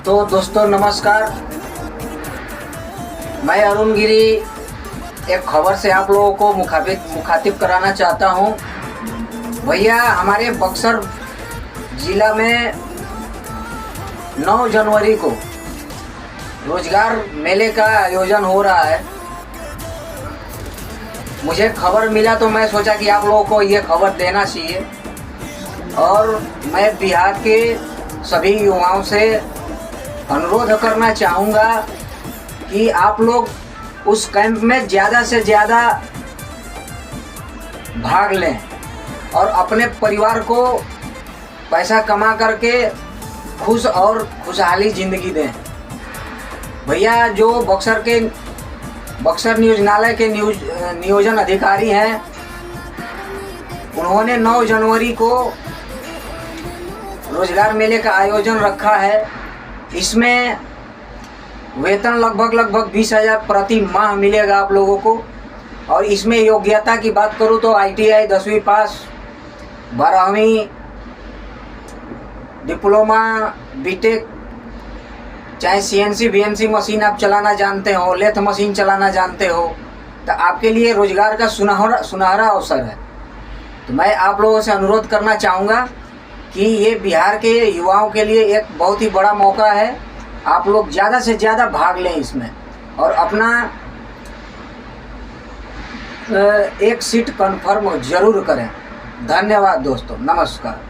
तो दोस्तों नमस्कार, मैं अरुण गिरी एक खबर से आप लोगों को मुखातिब कराना चाहता हूं। भैया, हमारे बक्सर ज़िला में 9 जनवरी को रोजगार मेले का आयोजन हो रहा है। मुझे खबर मिला तो मैं सोचा कि आप लोगों को ये खबर देना चाहिए, और मैं बिहार के सभी युवाओं से अनुरोध करना चाहूँगा कि आप लोग उस कैंप में ज़्यादा से ज़्यादा भाग लें और अपने परिवार को पैसा कमा करके खुश और खुशहाली ज़िंदगी दें। भैया, जो बक्सर नियोजनालय के नियोजन अधिकारी हैं, उन्होंने 9 जनवरी को रोजगार मेले का आयोजन रखा है। इसमें वेतन लगभग 20,000 प्रति माह मिलेगा आप लोगों को। और इसमें योग्यता की बात करूँ तो ITI 10वीं पास, 12वीं, डिप्लोमा, BTech, चाहे CNC VNC मशीन आप चलाना जानते हो, लेथ मशीन चलाना जानते हो, तो आपके लिए रोजगार का सुनहरा अवसर है। तो मैं आप लोगों से अनुरोध करना चाहूँगा कि ये बिहार के युवाओं के लिए एक बहुत ही बड़ा मौका है। आप लोग ज़्यादा से ज़्यादा भाग लें इसमें और अपना एक सीट कन्फर्म ज़रूर करें। धन्यवाद दोस्तों, नमस्कार।